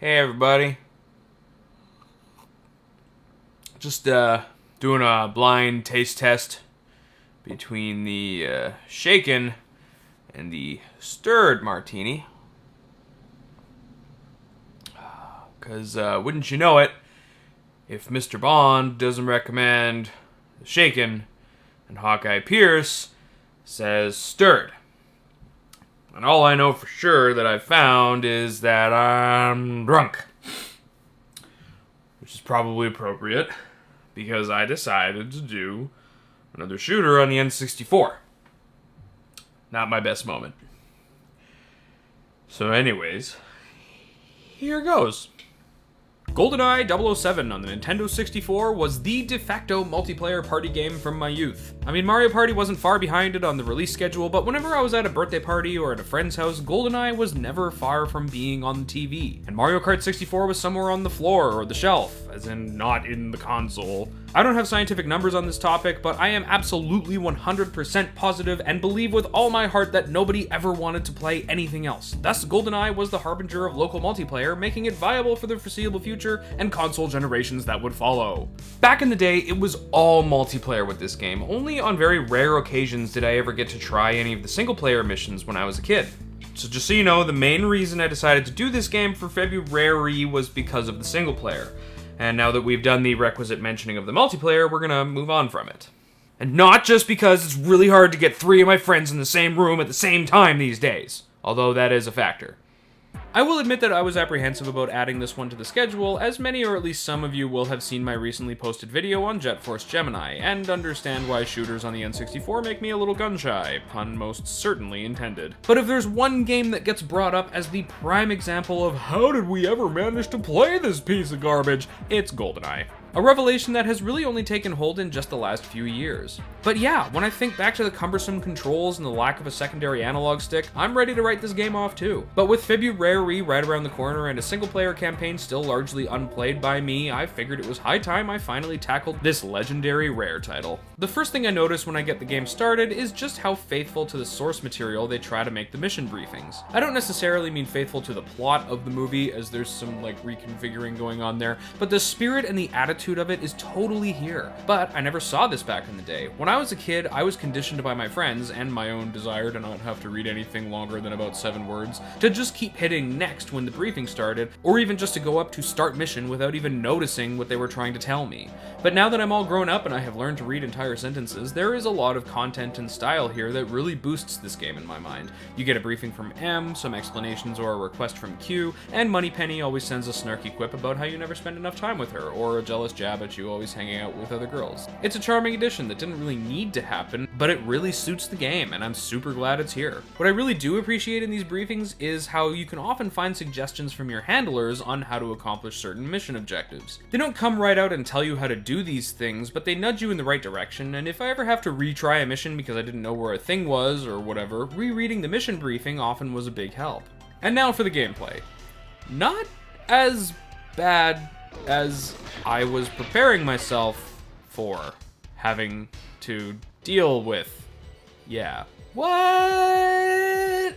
Hey everybody. Just doing a blind taste test between the shaken and the stirred martini. Because wouldn't you know it, if Mr. Bond doesn't recommend the shaken and Hawkeye Pierce says stirred. And all I know for sure that I've found is that I'm drunk. Which is probably appropriate, because I decided to do another shooter on the N64. Not my best moment. So anyways, here goes. GoldenEye 007 on the Nintendo 64 was the de facto multiplayer party game from my youth. I mean, Mario Party wasn't far behind it on the release schedule, but whenever I was at a birthday party or at a friend's house, GoldenEye was never far from being on the TV. And Mario Kart 64 was somewhere on the floor or the shelf, as in not in the console. I don't have scientific numbers on this topic, but I am absolutely 100% positive and believe with all my heart that nobody ever wanted to play anything else. Thus, GoldenEye was the harbinger of local multiplayer, making it viable for the foreseeable future and console generations that would follow. Back in the day, it was all multiplayer with this game. Only on very rare occasions did I ever get to try any of the single-player missions when I was a kid. So just so you know, the main reason I decided to do this game for February was because of the single player. And now that we've done the requisite mentioning of the multiplayer, we're gonna move on from it. And not just because it's really hard to get 3 of my friends in the same room at the same time these days, although that is a factor. I will admit that I was apprehensive about adding this one to the schedule, as many or at least some of you will have seen my recently posted video on Force Gemini, and understand why shooters on the N64 make me a little gun-shy, pun most certainly intended. But if there's one game that gets brought up as the prime example of how did we ever manage to play this piece of garbage, it's GoldenEye. A revelation that has really only taken hold in just the last few years. But yeah, when I think back to the cumbersome controls and the lack of a secondary analog stick, I'm ready to write this game off too. But with February right around the corner and a single-player campaign still largely unplayed by me, I figured it was high time I finally tackled this legendary Rare title. The first thing I notice when I get the game started is just how faithful to the source material they try to make the mission briefings. I don't necessarily mean faithful to the plot of the movie, as there's some reconfiguring going on there, but the spirit and the attitude of it is totally here. But I never saw this back in the day. When I was a kid, I was conditioned by my friends and my own desire to not have to read anything longer than about 7 words to just keep hitting next when the briefing started, or even just to go up to start mission without even noticing what they were trying to tell me. But now that I'm all grown up and I have learned to read entire sentences, there is a lot of content and style here that really boosts this game in my mind. You get a briefing from M, some explanations or a request from Q, and Moneypenny always sends a snarky quip about how you never spend enough time with her, or a jealous jab at you always hanging out with other girls. It's a charming addition that didn't really need to happen, but it really suits the game, and I'm super glad it's here. What I really do appreciate in these briefings is how you can often find suggestions from your handlers on how to accomplish certain mission objectives. They don't come right out and tell you how to do these things, but they nudge you in the right direction, and if I ever have to retry a mission because I didn't know where a thing was or whatever, rereading the mission briefing often was a big help. And now for the gameplay. Not as bad as I was preparing myself for having to deal with. Yeah. What?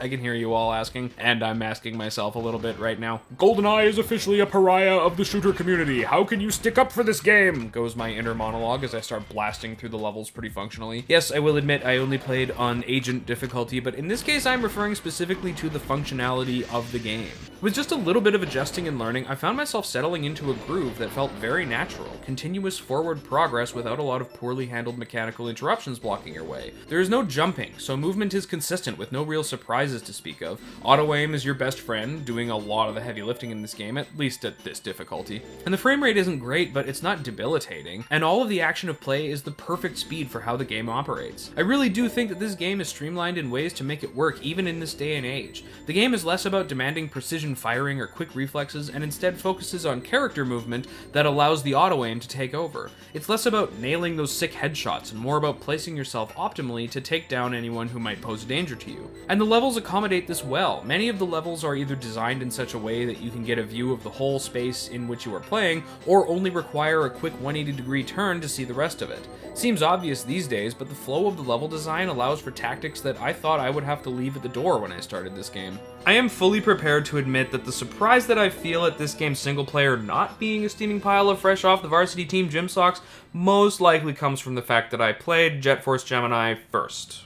I can hear you all asking, and I'm asking myself a little bit right now. GoldenEye is officially a pariah of the shooter community. How can you stick up for this game? Goes my inner monologue as I start blasting through the levels pretty functionally. Yes, I will admit I only played on agent difficulty, but in this case I'm referring specifically to the functionality of the game. With just a little bit of adjusting and learning, I found myself settling into a groove that felt very natural. Continuous forward progress without a lot of poorly handled mechanical interruptions blocking your way. There is no jumping, so movement is consistent with no real surprises to speak of. Auto-aim is your best friend, doing a lot of the heavy lifting in this game, at least at this difficulty. And the frame rate isn't great, but it's not debilitating, and all of the action of play is the perfect speed for how the game operates. I really do think that this game is streamlined in ways to make it work even in this day and age. The game is less about demanding precision firing or quick reflexes, and instead focuses on character movement that allows the auto-aim to take over. It's less about nailing those sick headshots and more about placing yourself optimally to take down anyone who might pose a danger to you. And the levels accommodate this well. Many of the levels are either designed in such a way that you can get a view of the whole space in which you are playing, or only require a quick 180-degree turn to see the rest of it. Seems obvious these days, but the flow of the level design allows for tactics that I thought I would have to leave at the door when I started this game. I am fully prepared to admit admit that the surprise that I feel at this game's single player not being a steaming pile of fresh off the varsity team gym socks most likely comes from the fact that I played Force Gemini first.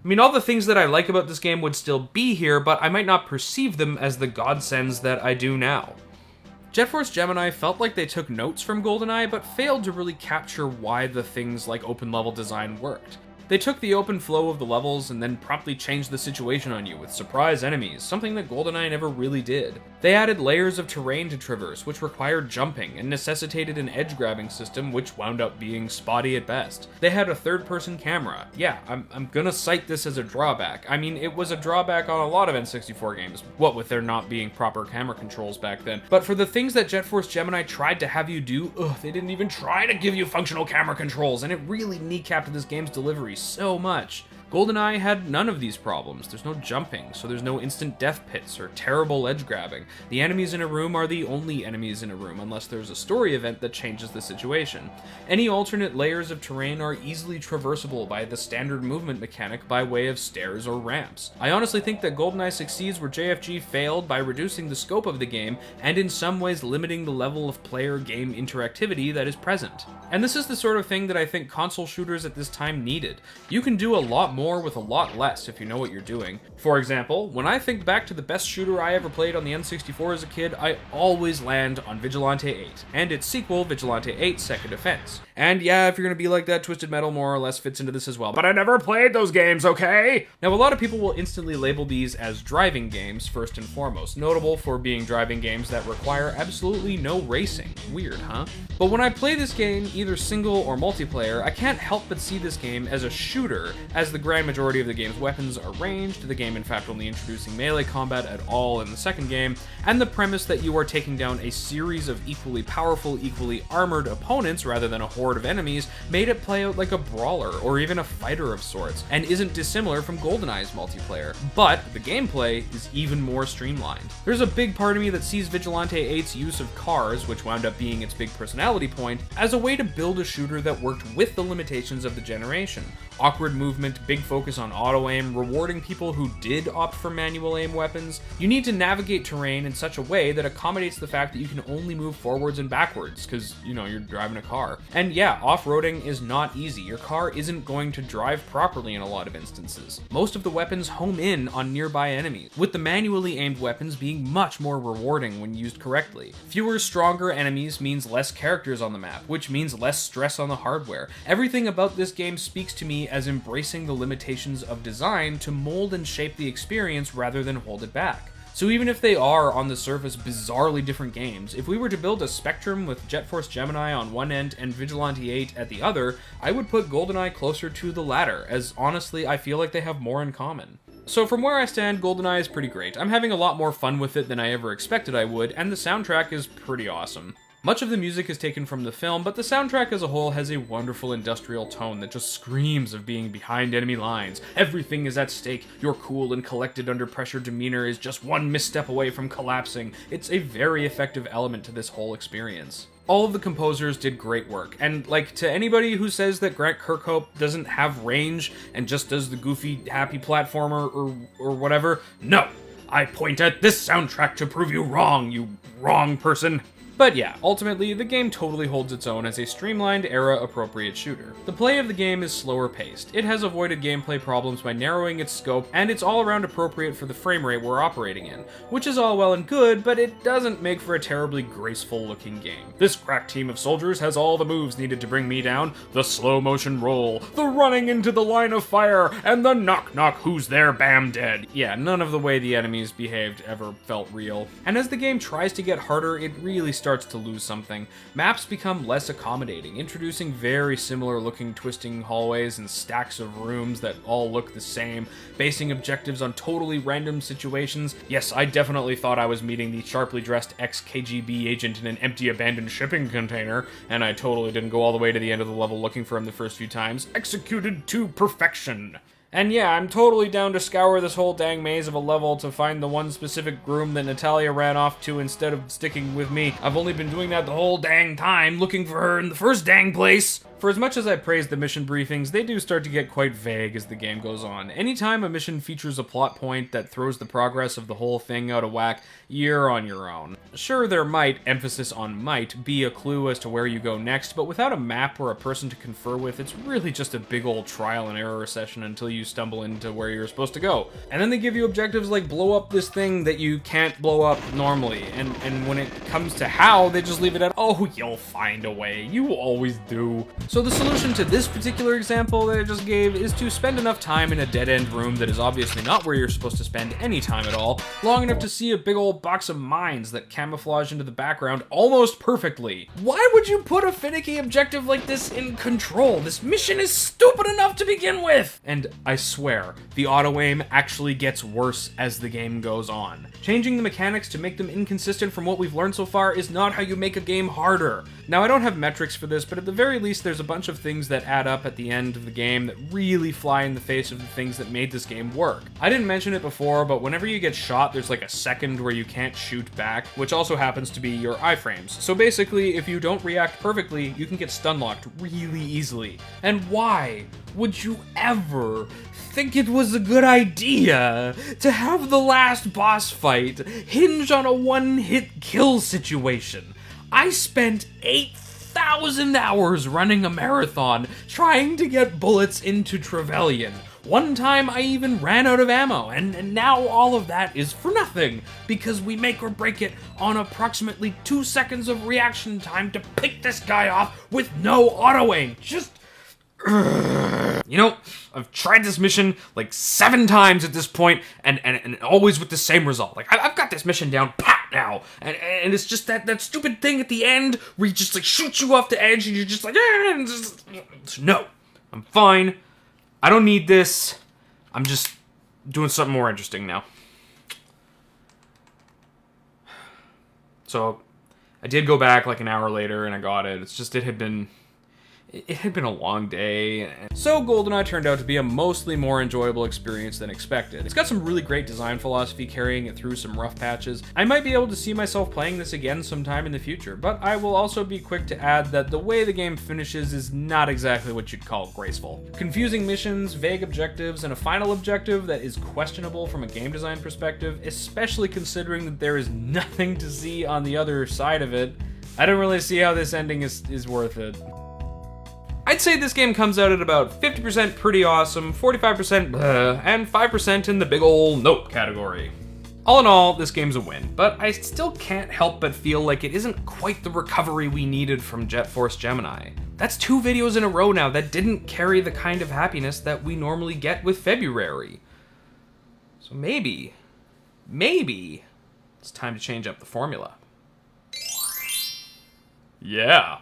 I mean, all the things that I like about this game would still be here, but I might not perceive them as the godsends that I do now. Force Gemini felt like they took notes from GoldenEye, but failed to really capture why the things like open level design worked. They took the open flow of the levels and then promptly changed the situation on you with surprise enemies, something that GoldenEye never really did. They added layers of terrain to traverse, which required jumping, and necessitated an edge-grabbing system, which wound up being spotty at best. They had a third-person camera. Yeah, I'm gonna cite this as a drawback. I mean, it was a drawback on a lot of N64 games, what with there not being proper camera controls back then. But for the things that Force Gemini tried to have you do, they didn't even try to give you functional camera controls, and it really kneecapped this game's delivery so much. GoldenEye had none of these problems. There's no jumping, so there's no instant death pits or terrible edge grabbing. The enemies in a room are the only enemies in a room, unless there's a story event that changes the situation. Any alternate layers of terrain are easily traversable by the standard movement mechanic by way of stairs or ramps. I honestly think that GoldenEye succeeds where JFG failed by reducing the scope of the game and in some ways limiting the level of player-game interactivity that is present. And this is the sort of thing that I think console shooters at this time needed. You can do a lot more with a lot less if you know what you're doing. For example, when I think back to the best shooter I ever played on the N64 as a kid, I always land on Vigilante 8, and its sequel, Vigilante 8 Second Offense. And yeah, if you're gonna be like that, Twisted Metal more or less fits into this as well, but I never played those games, okay? Now, a lot of people will instantly label these as driving games first and foremost, notable for being driving games that require absolutely no racing. Weird, huh? But when I play this game, either single or multiplayer, I can't help but see this game as a shooter, as the grand majority of the game's weapons are ranged, the game in fact only introducing melee combat at all in the second game, and the premise that you are taking down a series of equally powerful, equally armored opponents rather than a horde of enemies made it play out like a brawler or even a fighter of sorts, and isn't dissimilar from GoldenEye's multiplayer. But the gameplay is even more streamlined. There's a big part of me that sees Vigilante 8's use of cars, which wound up being its big personality point, as a way to build a shooter that worked with the limitations of the generation. Awkward movement, big focus on auto-aim, rewarding people who did opt for manual aim weapons. You need to navigate terrain in such a way that accommodates the fact that you can only move forwards and backwards, because, you know, you're driving a car. And yeah, off-roading is not easy. Your car isn't going to drive properly in a lot of instances. Most of the weapons home in on nearby enemies, with the manually aimed weapons being much more rewarding when used correctly. Fewer, stronger enemies means less characters on the map, which means less stress on the hardware. Everything about this game speaks to me as embracing the limitations of design to mold and shape the experience rather than hold it back. So even if they are, on the surface, bizarrely different games, if we were to build a spectrum with Force Gemini on one end and Vigilante 8 at the other, I would put GoldenEye closer to the latter, as honestly I feel like they have more in common. So from where I stand, GoldenEye is pretty great. I'm having a lot more fun with it than I ever expected I would, and the soundtrack is pretty awesome. Much of the music is taken from the film, but the soundtrack as a whole has a wonderful industrial tone that just screams of being behind enemy lines. Everything is at stake. Your cool and collected under pressure demeanor is just one misstep away from collapsing. It's a very effective element to this whole experience. All of the composers did great work, and like, to anybody who says that Grant Kirkhope doesn't have range and just does the goofy, happy platformer or whatever, no! I point at this soundtrack to prove you wrong, you wrong person. But yeah, ultimately, the game totally holds its own as a streamlined, era-appropriate shooter. The play of the game is slower paced. It has avoided gameplay problems by narrowing its scope, and it's all around appropriate for the frame rate we're operating in, which is all well and good, but it doesn't make for a terribly graceful-looking game. This crack team of soldiers has all the moves needed to bring me down: the slow-motion roll, the running into the line of fire, and the knock-knock who's there bam dead. Yeah, none of the way the enemies behaved ever felt real. And as the game tries to get harder, it really starts to lose something. Maps become less accommodating, introducing very similar looking twisting hallways and stacks of rooms that all look the same, basing objectives on totally random situations. Yes, I definitely thought I was meeting the sharply dressed ex-KGB agent in an empty abandoned shipping container, and I totally didn't go all the way to the end of the level looking for him the first few times. Executed to perfection. And yeah, I'm totally down to scour this whole dang maze of a level to find the one specific room that Natalia ran off to instead of sticking with me. I've only been doing that the whole dang time, looking for her in the first dang place. For as much as I praise the mission briefings, they do start to get quite vague as the game goes on. Anytime a mission features a plot point that throws the progress of the whole thing out of whack, you're on your own. Sure, there might, emphasis on might, be a clue as to where you go next, but without a map or a person to confer with, it's really just a big old trial and error session until you stumble into where you're supposed to go. And then they give you objectives like blow up this thing that you can't blow up normally, and when it comes to how, they just leave it at, oh, you'll find a way, you always do. So the solution to this particular example that I just gave is to spend enough time in a dead-end room that is obviously not where you're supposed to spend any time at all, long enough to see a big old box of mines that camouflage into the background almost perfectly. Why would you put a finicky objective like this in control? This mission is stupid enough to begin with! And I swear, the auto-aim actually gets worse as the game goes on. Changing the mechanics to make them inconsistent from what we've learned so far is not how you make a game harder. Now, I don't have metrics for this, but at the very least, there's a bunch of things that add up at the end of the game that really fly in the face of the things that made this game work. I didn't mention it before, but whenever you get shot, there's like a second where you can't shoot back, which also happens to be your iframes. So basically, if you don't react perfectly, you can get stun-locked really easily. And why would you ever think it was a good idea to have the last boss fight hinge on a one-hit kill situation? I spent 8,000 hours running a marathon trying to get bullets into Trevelyan. One time I even ran out of ammo, and now all of that is for nothing, because we make or break it on approximately 2 seconds of reaction time to pick this guy off with no auto-aim. Just... You know, I've tried this mission like 7 times at this point, and always with the same result. Like, I've got this mission down pat now, and it's just that stupid thing at the end where he just like shoots you off the edge, and you're just like, no, I'm fine. I don't need this. I'm just doing something more interesting now. So, I did go back like an hour later, and I got it. It's just, it had been a long day, so GoldenEye turned out to be a mostly more enjoyable experience than expected. It's got some really great design philosophy carrying it through some rough patches. I might be able to see myself playing this again sometime in the future, but I will also be quick to add that the way the game finishes is not exactly what you'd call graceful. Confusing missions, vague objectives, and a final objective that is questionable from a game design perspective, especially considering that there is nothing to see on the other side of it. I don't really see how this ending is worth it. I'd say this game comes out at about 50% pretty awesome, 45% bleh, and 5% in the big ol' nope category. All in all, this game's a win, but I still can't help but feel like it isn't quite the recovery we needed from Force Gemini. That's 2 videos in a row now that didn't carry the kind of happiness that we normally get with February. So maybe it's time to change up the formula. Yeah.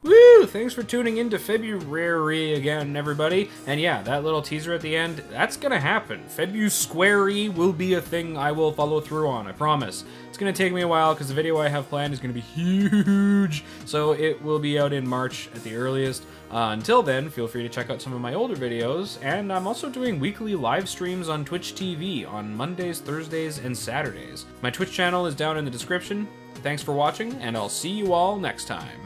Woo! Thanks for tuning in to February again, everybody. And yeah, that little teaser at the end, that's gonna happen. February will be a thing I will follow through on, I promise. It's gonna take me a while because the video I have planned is gonna be huge. So it will be out in March at the earliest. Until then, feel free to check out some of my older videos. And I'm also doing weekly live streams on Twitch TV on Mondays, Thursdays, and Saturdays. My Twitch channel is down in the description. Thanks for watching, and I'll see you all next time.